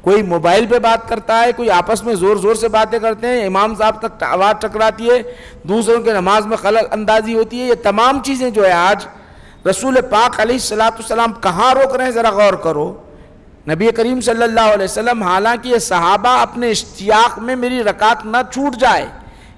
कोई मोबाइल पे बात करता है, कोई आपस में ज़ोर ज़ोर से बातें करते हैं, इमाम साहब तक आवाज़ टकराती है, दूसरों के नमाज में खलल अंदाजी होती है। ये तमाम चीज़ें जो है आज रसूल पाक अलैहिस्सलाम कहाँ रोक रहे हैं, ज़रा गौर करो। नबी करीम सल्लल्लाहु अलैहि वसल्लम, हालांकि ये सहाबा अपने इश्तियाक में मेरी रकात ना छूट जाए,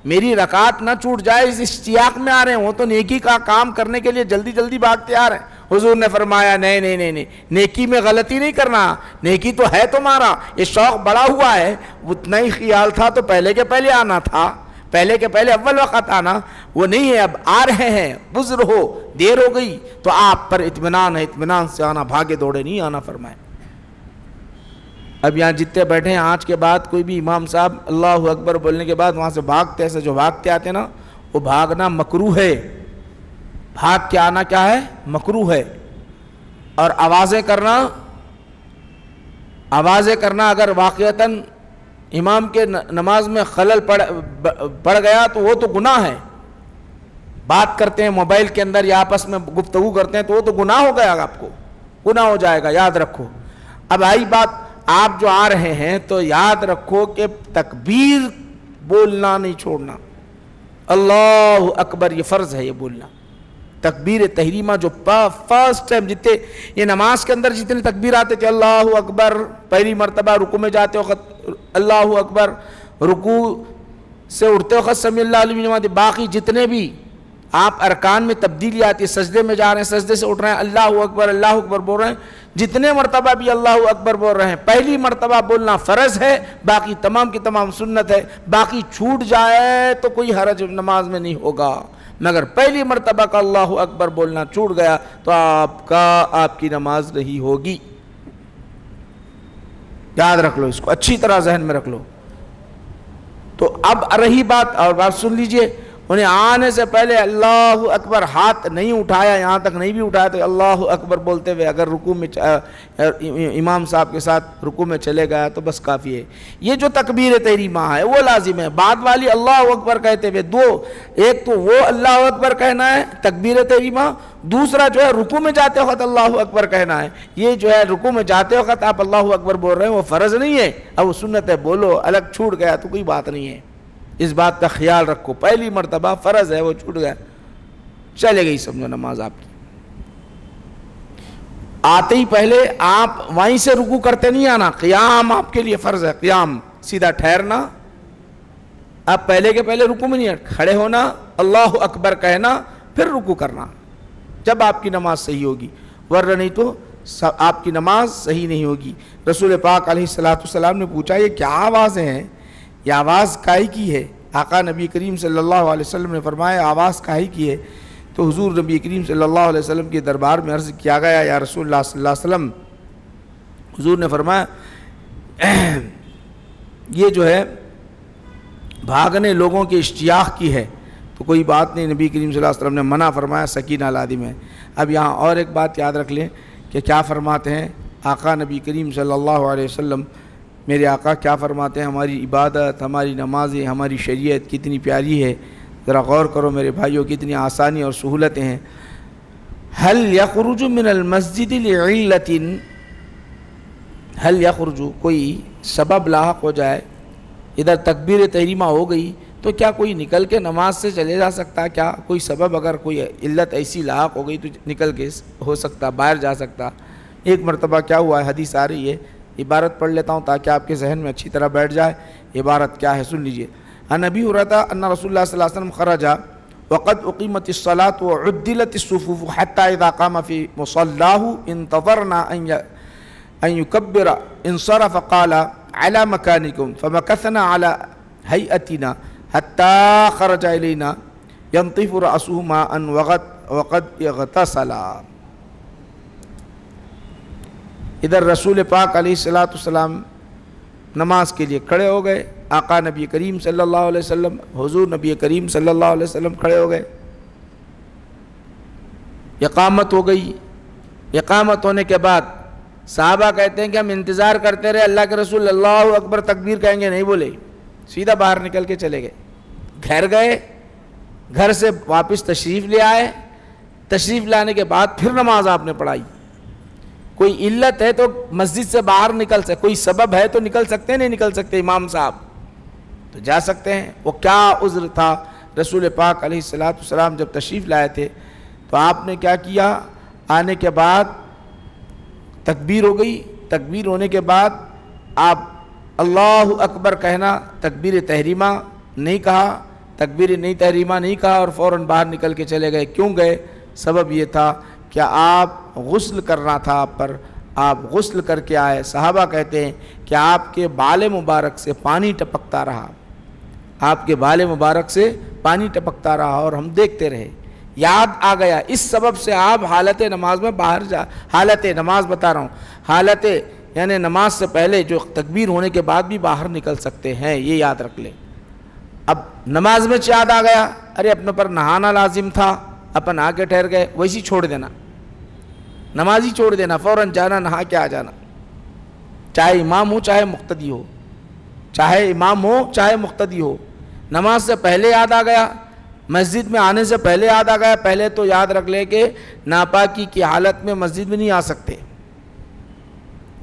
मेरी रकात ना छूट जाए, इस इश्तियाक में आ रहे हैं, वो तो नेकी का काम करने के लिए जल्दी जल्दी भागते आ रहे हैं। हुजूर ने फरमाया नहीं नहीं नहीं नहीं, नेकी में गलती नहीं करना, नेकी तो है तुम्हारा, ये शौक़ बड़ा हुआ है, उतना ही ख्याल था तो पहले के पहले आना था, पहले के पहले अव्वल वक़्त आना, वो नहीं है, अब आ रहे हैं, बुज़्र हो, देर हो गई तो आप पर इत्मीनान है, इत्मीनान से आना, भागे दौड़े नहीं आना फरमाए। अब यहाँ जितने बैठे हैं आज के बाद कोई भी इमाम साहब अल्लाहु अकबर बोलने के बाद वहाँ से भागते, ऐसे जो भागते आते ना, वो भागना मकरूह है, भाग के आना क्या है, मकरूह है। और आवाज़ें करना अगर वाक़यतन इमाम के नमाज में खलल पड़ गया तो वो तो गुनाह है। बात करते हैं मोबाइल के अंदर या आपस में गुफ्तगू करते हैं तो वो तो गुनाह हो गया, आपको गुनाह हो जाएगा, याद रखो। अब आई बात, आप जो आ रहे हैं तो याद रखो कि तकबीर बोलना नहीं छोड़ना, अल्लाहु अकबर ये फ़र्ज़ है, ये बोलना। तकबीर तहरीमा जो फर्स्ट टाइम, जितने ये नमाज के अंदर जितने तकबीर आते थे, अल्लाहु अकबर पहली मरतबा, रुकू में जाते वक़्त अल्लाहु अकबर, रुकू से उठते वक़्त समी अल्लाहु लिमन हमिदा, बाकी जितने भी आप अरकान में तब्दीली आती है, सजदे में जा रहे हैं, सजदे से उठ रहे हैं, अल्लाहु अकबर बोल रहे हैं, जितने मरतबा भी अल्लाहु अकबर बोल रहे हैं, पहली मरतबा बोलना फ़र्ज़ है, बाकी तमाम की तमाम सुन्नत है। बाकी छूट जाए तो कोई हरज नमाज में नहीं होगा, मगर पहली मरतबा का अल्लाहु अकबर बोलना छूट गया तो आपकी नमाज नहीं होगी। याद रख लो, इसको अच्छी तरह जहन में रख लो। तो अब रही बात, और बात सुन लीजिए, उन्हें आने से पहले अल्लाहु अकबर हाथ नहीं उठाया, यहाँ तक नहीं भी उठाया तो अल्लाहु अकबर बोलते हुए अगर रुकू में इमाम साहब के साथ रुकू में चले गया तो बस काफ़ी है। ये जो तकबीर तहरीमा है वो लाजिम है। बाद वाली अल्लाहु अकबर कहते हुए दो, एक तो वो अल्लाहु अकबर कहना है तकबीर तहरीमा, दूसरा जो है रुकू में जाते वक्त अल्लाहु अकबर कहना है। ये जो है रुकू में जाते वक्त आप अल्लाहु अकबर बोल रहे हैं वो फ़र्ज़ नहीं है, अब वो सुन्नत है, बोलो, अलग छूट गया तो कोई बात नहीं है। इस बात का ख्याल रखो, पहली मर्तबा फ़र्ज़ है, वो छूट गया, चले गई समझो नमाज आपकी। आते ही पहले आप वहीं से रुकू करते नहीं आना, क़ियाम आपके लिए फ़र्ज़ है, क़ियाम सीधा ठहरना, आप पहले के पहले रुकू में नहीं, खड़े होना, अल्लाहु अकबर कहना, फिर रुकू करना, जब आपकी नमाज सही होगी, वरना नहीं तो आपकी नमाज सही नहीं होगी। रसूल पाक अलैहिस्सलाम ने पूछा, ये क्या आवाज़ें हैं, ये आवाज़ काहे की है? आका नबी करीम सल्लल्लाहु अलैहि वसल्लम ने फरमाया, आवाज़ काहे की है? तो हुजूर नबी करीम सल्लल्लाहु अलैहि वसल्लम के दरबार में अर्ज़ किया गया, या रसूलुल्लाह सल्लल्लाहु अलैहि वसल्लम, हुजूर ने फरमाया ये जो है भागने लोगों के इश्तियाक की है, तो कोई बात नहीं, नबी करीम सल्लल्लाहु अलैहि वसल्लम ने मना फरमाया, सकीना लादिम है। अब यहाँ और एक बात याद रख लें कि क्या फरमाते हैं आका नबी करीम सल्लल्लाहु अलैहि वसल्लम, मेरे आका क्या फरमाते हैं, हमारी इबादत, हमारी नमाज़ें, हमारी शरीयत कितनी प्यारी है, ज़रा गौर करो मेरे भाइयों, कितनी आसानी और सहूलतें हैं। हल यख़रुजु मिनल मस्जिदि लिइल्लतिन, हल यख़रुजु, कोई सबब लाहक हो जाए, इधर तकबीर तहरीमा हो गई तो तो क्या कोई निकल के नमाज से चले जा सकता है? क्या कोई सबब, अगर कोई इल्लत ऐसी लाक हो गई तो निकल के हो सकता, बाहर जा सकता? एक मरतबा क्या हुआ है, हदीस आ रही है, इबारत पढ़ लेता हूँ ताकि आपके जहन में अच्छी तरह बैठ जाए। इबारत क्या है सुन लीजिए। अन अबी हुरैरा अन्ना रसूलुल्लाह सल्लल्लाहु अलैहि वसल्लम खरजा वक़द उक़ीमतिस सलात व उद्दिलतिस सुफ़ूफ़ हत्ता इज़ा क़ाम फ़ी मुसल्लाहु इंतज़रना अन युकब्बिरा इंसरफ़ क़ाला अला मकानिकुम फ़मकथना अला हैअतिना हत्ता खरजा इलैना यंतिफ़ु रअसुहु माअन वक़द इग़तसला। इधर रसूल पाक अलैहिस्सलाम नमाज के लिए खड़े हो गए। आका नबी करीम सल्लल्लाहु अलैहि वसल्लम, हुजूर नबी करीम सल्लल्लाहु अलैहि वसल्लम खड़े हो गए। इकामत हो गई। इकामत होने के बाद साहबा कहते हैं कि हम इंतज़ार करते रहे, अल्लाह के रसूल अल्लाहु अकबर तकबीर कहेंगे, नहीं बोले, सीधा बाहर निकल के चले गए। घर गए, घर से वापस तशरीफ़ ले आए। तशरीफ़ लाने के बाद फिर नमाज आपने पढ़ाई। कोई इल्लत है तो मस्जिद से बाहर निकल सकते, कोई सबब है तो निकल सकते हैं, नहीं निकल सकते इमाम साहब तो जा सकते हैं। वो क्या उज़्र था? रसूल पाक अलैहिस्सलाम जब तशरीफ़ लाए थे तो आपने क्या किया? आने के बाद तकबीर हो गई। तकबीर होने के बाद आप अल्लाहु अकबर कहना, तकबीर तहरीमा नहीं कहा, तकबीर नहीं तहरीमा नहीं कहा और फ़ौरन बाहर निकल के चले गए। क्यों गए? सबब ये था क्या आप गुस्ल करना था आप पर, आप गुस्ल करके आए। सहाबा कहते हैं कि आपके बाल मुबारक से पानी टपकता रहा, आपके बाल मुबारक से पानी टपकता रहा और हम देखते रहे। याद आ गया, इस सबब से आप हालत नमाज में बाहर हालत नमाज बता रहा हूँ, हालत यानी नमाज से पहले जो तकबीर होने के बाद भी बाहर निकल सकते हैं, ये याद रख लें। अब नमाज में याद आ गया, अरे अपने पर नहाना लाजिम था, अपन आके ठहर गए, वैसी छोड़ देना, नमाज ही छोड़ देना, फ़ौरन जाना, नहा के आ जाना। चाहे इमाम हो चाहे मुक्तदी हो, चाहे इमाम हो चाहे मुक्तदी हो। नमाज से पहले याद आ गया, मस्जिद में आने से पहले याद आ गया, पहले तो याद रख ले कि नापाकी की हालत में मस्जिद में नहीं आ सकते,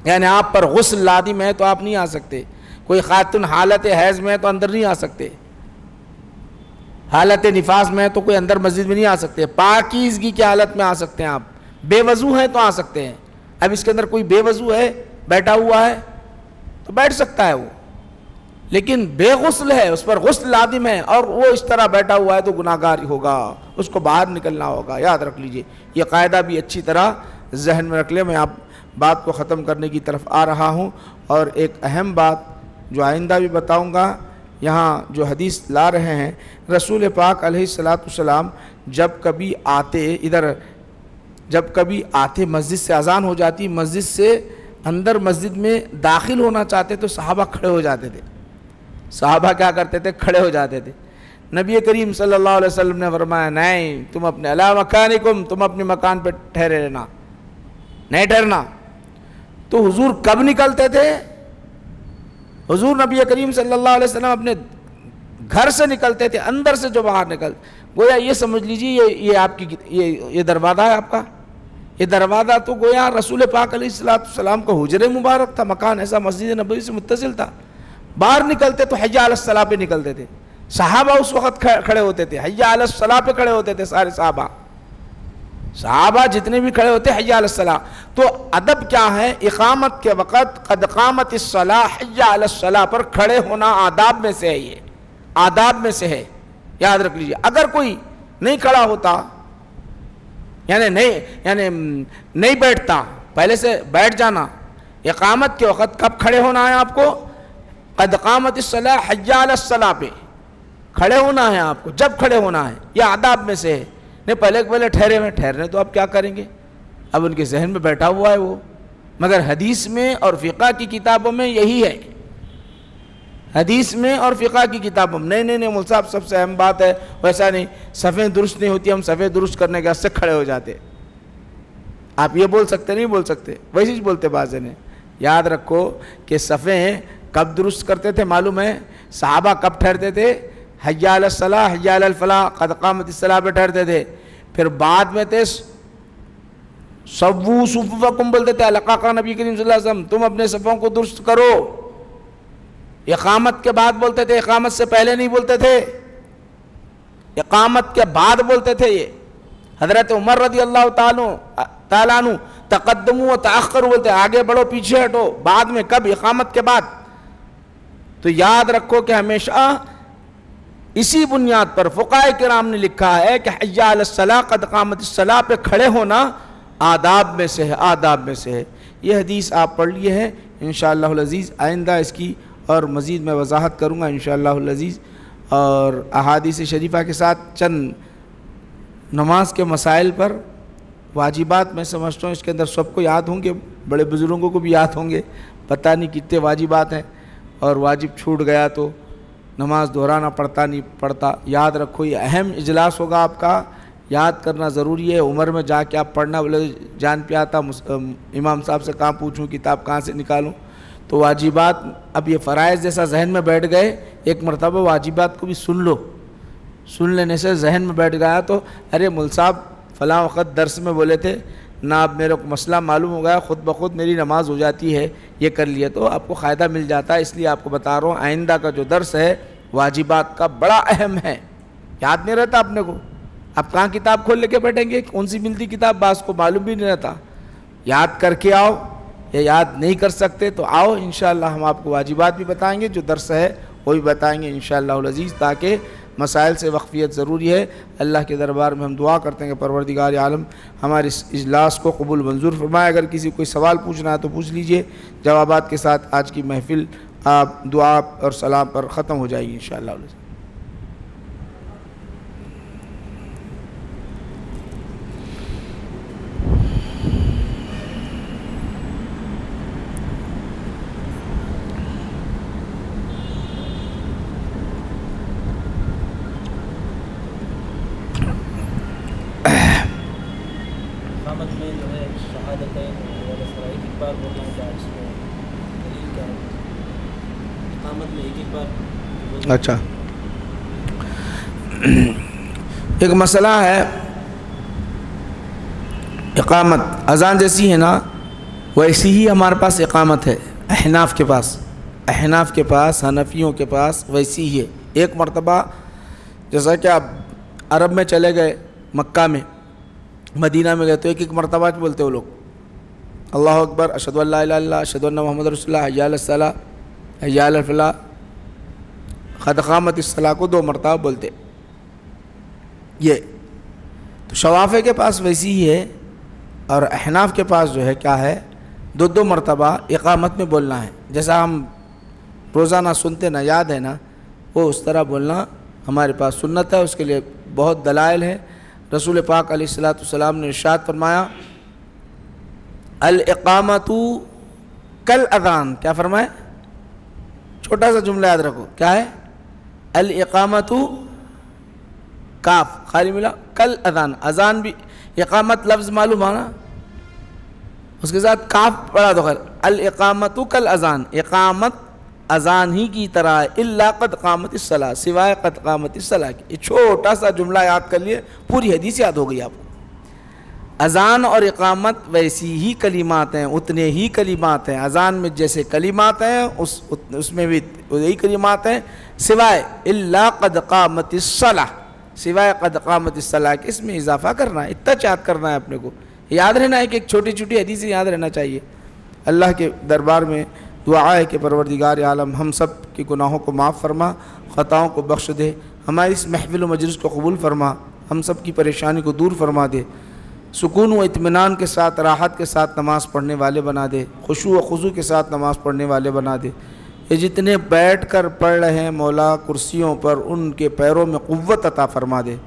यानी आप पर गुस्ल लादिम है तो आप नहीं आ सकते। कोई खातून हालत हैज़ में है तो अंदर नहीं आ सकते, हालत निफास में है तो कोई अंदर मस्जिद में नहीं आ सकते। पाकीज़गी की हालत में आ सकते हैं आप, बेवजू हैं तो आ सकते हैं। अब इसके अंदर कोई बेवजू है, बैठा हुआ है तो बैठ सकता है वो, लेकिन बेगुस्ल है, उस पर गुस्ल लादिम है और वो इस तरह बैठा हुआ है तो गुनाहगार होगा, उसको बाहर निकलना होगा। याद रख लीजिए, ये कायदा भी अच्छी तरह जहन में रख ले। मैं आप बात को ख़त्म करने की तरफ आ रहा हूँ और एक अहम बात जो आइंदा भी बताऊँगा। यहाँ जो हदीस ला रहे हैं, रसूल पाक अलैहिस्सलाम जब कभी आते, इधर जब कभी आते मस्जिद से अजान हो जाती, मस्जिद से अंदर मस्जिद में दाखिल होना चाहते तो सहाबा खड़े हो जाते थे। सहाबा क्या करते थे? खड़े हो जाते थे। नबी करीम सल्लल्लाहु अलैहि वसल्लम ने फरमाया, नहीं, तुम अपने अला मकानिकुम, तुम अपने मकान पर ठहरे रहना, नहीं ठहरना। तो हुजूर कब निकलते थे? हुजूर नबी करीम सल्लल्लाहु अलैहि वसल्लम अपने घर से निकलते थे, अंदर से जो बाहर निकल, गोया ये समझ लीजिए ये आपकी ये दरवाज़ा है आपका, ये दरवाज़ा तो गोया रसूल पाक अलैहिस्सलाम का हुजरे मुबारक था, मकान ऐसा मस्जिद नबवी से मुत्तसिल था। बाहर निकलते तो हय्या अलस सलाह पे निकलते थे। सहाबा उस वक़्त खड़े होते थे, हय्या अलस सलाह पे खड़े होते थे सारे सहाबा जितने भी खड़े होते हय्या अलस सलाह। तो अदब क्या है? इकामत के वक़्त क़द क़ामतिस सलाह हय्या अलस सलाह पर खड़े होना आदाब में से है, ये आदाब में से है, याद रख लीजिए। अगर कोई नहीं खड़ा होता यानी नहीं बैठता, पहले से बैठ जाना। इकामत के वक़्त कब खड़े होना है आपको? क़द क़ामतिस सलाह हय्या अलस सलाह पे खड़े होना है आपको, जब खड़े होना है, यह आदाब में से है। नहीं पहले ठहरने तो आप क्या करेंगे? अब उनके जहन में बैठा हुआ है वो, मगर हदीस में और फ़िक़्ह की किताबों में यही है, हदीस में और फ़िक़्ह की किताबों में। नहीं मौलवी साहब, सबसे अहम बात है, वैसा नहीं, सफ़ें दुरुस्त नहीं होती, हम सफ़ें दुरुस्त करने के वास्ते खड़े हो जाते। आप ये बोल सकते नहीं बोल सकते, वैसे ही बोलते बाज़ ने। याद रखो कि सफ़ें कब दुरुस्त करते थे मालूम है? सहाबा कब ठहरते थे? हय्या अलस सलाह हय्या अलल फलाह क़द क़ामतिस सलाह पे ठहरते थे। फिर बाद में थे सव्वू सुफ़ूफ़कुम बोलते थे, अलक़ा नबी करीम सल्लल्लाहु अलैहि वसल्लम, तुम अपने सफ़ों को दुरुस्त करो। इकामत के बाद बोलते थे, इकामत से पहले नहीं बोलते थे, इकामत के बाद बोलते थे। ये हज़रत उमर रज़ी अल्लाह ताला अन्हु तक़द्दमू व तअख़्ख़रू बोलते, आगे बढ़ो पीछे हटो, बाद में कब? इकामत के बाद। तो याद रखो कि हमेशा इसी बुनियाद पर फ़ुक़हाए किराम ने लिखा है कि हय्या अलस्सलाह क़द क़ामतिस्सलाह पे खड़े होना आदाब में से है, आदाब में से है। ये हदीस आप पढ़ लिए हैं इंशाअल्लाहुल अज़ीज़। आइंदा इसकी और मज़ीद मैं वज़ाहत करूँगा इंशाअल्लाहुल अज़ीज़, और अहादीस शरीफ़ा के साथ चंद नमाज के मसाइल पर वाजिबात मैं समझता हूँ इसके अंदर सबको याद होंगे, बड़े बुज़ुर्गों को भी याद होंगे। पता नहीं कितने वाजिबात हैं, और वाजिब छूट गया तो नमाज दोहराना पड़ता। याद रखो, ये अहम इजलास होगा आपका, याद करना ज़रूरी है। उम्र में जाके आप पढ़ना बोले जान पे आता, इमाम साहब से कहाँ पूछूं, किताब कहाँ से निकालूं। तो वाजिबात अब ये फ़राइज़ जैसा जहन में बैठ गए, एक मरतबा वाजिबात को भी सुन लो। सुन लेने से जहन में बैठ गया तो अरे मुल साहब फ़लाँ वक़्त दर्स में बोले थे ना, अब मेरे को मसला मालूम हो गया, ख़ुद ब खुद मेरी नमाज हो जाती है, ये कर लिया तो आपको फ़ायदा मिल जाता है। इसलिए आपको बता रहा हूँ, आइंदा का जो दर्स है वाजिबात का बड़ा अहम है। याद नहीं रहता अपने को, आप कहाँ किताब खोल लेके बैठेंगे, कौन सी मिलती किताब, बास को मालूम भी नहीं रहता। याद करके आओ, या याद नहीं कर सकते तो आओ, इंशाअल्लाह हम आपको वाजिबात भी बताएंगे, जो दर्स है वो भी बताएंगे इंशाअल्लाहुल अज़ीज़, ताकि मसाइल से वक्फियत ज़रूरी है। अल्लाह के दरबार में हम दुआ करते हैं कि परवरदिगार आलम हमारे इस इजलास को कबूल मंजूर फरमाए। अगर किसी कोई सवाल पूछना है तो पूछ लीजिए, जवाबात के साथ आज की महफ़िल आप दुआ और सलाम पर ख़त्म हो जाएगी इंशाअल्लाह। अच्छा, एक मसला है, इकामत अज़ान जैसी है ना वैसी ही हमारे पास इकामत है। अहनाफ के पास, हनफियों के पास वैसी ही है। एक मरतबा जैसा कि आप अरब में चले गए, मक्का में, मदीना में गए तो एक एक मरतबा बोलते वो लोग, अल्लाहु अकबर, अशहदु अल्ला इलाहा इल्लल्लाह, अशहदु अन्ना मुहम्मद रसूलुल्लाह, हय्या अलस सलाह, हय्या अलल फलाह, क़द क़ामतिस सलाह को 2 मरतबा बोलते। ये तो शवाफ़े के पास वैसी ही है, और अहनाफ के पास जो है क्या है, 2 मरतबा इकामत में बोलना है। जैसा हम रोज़ाना सुनते ना, याद है ना, वो उस तरह बोलना हमारे पास सुन्नत है। उसके लिए बहुत दलाइल है। रसूल पाक अलैहिस्सलाम ने इरशाद फरमाया, अल इकामतु कल अज़ान, क्या फरमाए, छोटा सा जुमला याद रखो, क्या है, अल इकामतु काफ खाली मिला, कल अज़ान, अज़ान भी इकामत लफ्ज़ मालूम है ना, उसके साथ काफ पढ़ा दो, अल इकामतु कल अज़ान, इकामत अज़ान ही की तरह है, इल्ला क़द क़ामतिस सलाह, सिवाय क़द क़ामतिस सलाह की। ये छोटा सा जुमला याद कर लिए, पूरी हदीस याद हो गई आपको। अज़ान और इकामत वैसी ही कलिमात हैं, उतने ही कलिमात हैं। अज़ान में जैसे कलिमात हैं उसमें भी वही कलिमात हैं, सिवाय इल्ला क़द क़ामतिस सलाह, सिवाय क़द क़ामतिस सलाह के इसमें इजाफ़ा करना है। इतना याद करना है अपने को, याद रहना है कि एक छोटी छोटी हदीसें याद रहना चाहिए। अल्लाह के दरबार में दुआ है कि परवरदिगार आलम हम सब के गुनाहों को माफ़ फरमा, ख़ताओं को बख्श दे, हमारी इस महफ़िल व मजलिस को कबूल फरमा, हम सब की परेशानी को दूर फरमा दे, सुकून व इत्मीनान के साथ, राहत के साथ नमाज़ पढ़ने वाले बना दे, खुशू व खुजू के साथ नमाज़ पढ़ने वाले बना दे। ये जितने बैठ कर पढ़ रहे हैं मौला कुर्सियों पर, उनके पैरों में क़ुव्वत अता फ़रमा दे,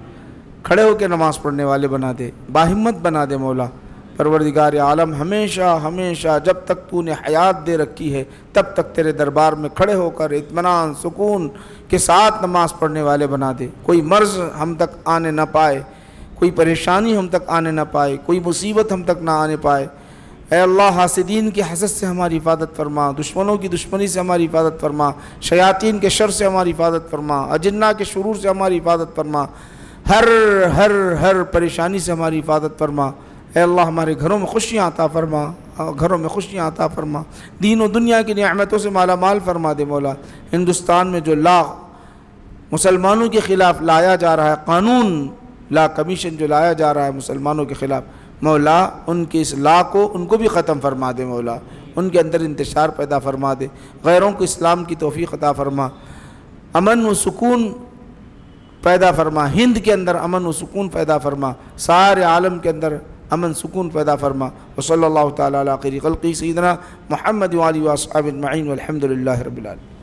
खड़े होकर नमाज़ पढ़ने वाले बना दे, बाहिम्मत बना दे मौला। परवरदिगार आलम हमेशा हमेशा जब तक तूने हयात दे रखी है तब तक तेरे दरबार में खड़े होकर इत्मीनान सुकून के साथ नमाज़ पढ़ने वाले बना दे। कोई मर्ज़ हम तक आने न पाए, कोई परेशानी हम तक आने न पाए, कोई मुसीबत हम तक ना आने पाए। ऐ अल्लाह, हासिदीन की हसद से हमारी हिफाजत फरमा, दुश्मनों की दुश्मनी से हमारी हिफाजत फरमा, शयातीन के शर से हमारी हिफाजत फरमा, अजिन्ना के शुरूर से हमारी हिफाजत फरमा, हर हर हर परेशानी से हमारी हिफाजत फरमा। ऐ अल्लाह, हमारे घरों में खुशियाँ अता फरमा, घरों में खुशियाँ अता फरमा, दीन और दुनिया की नेमतों से माला माल फरमा दे मौला। हिंदुस्तान में जो ला मुसलमानों के ख़िलाफ़ लाया जा रहा है, कानून ला कमीशन जो लाया जा रहा है मुसलमानों के ख़िलाफ़, मौला उनके इस ला को उनको भी ख़त्म फरमा दे, मौला उनके अंदर इंतशार पैदा फरमा दे, गैरों को इस्लाम की तौफ़ीक़ अता फरमा, अमन व सुकून पैदा फरमा, हिंद के अंदर अमन व सुकून पैदा फरमा, सारे आलम के अंदर अमन सुकून पैदा फरमा। व सल्लल्लाहु तआला अला खैरि खल्क़ि सय्यिदना मुहम्मद व आलिहि व अस्हाबिहि अजमईन वल्हम्दुलिल्लाहि रब्बिल आलमीन।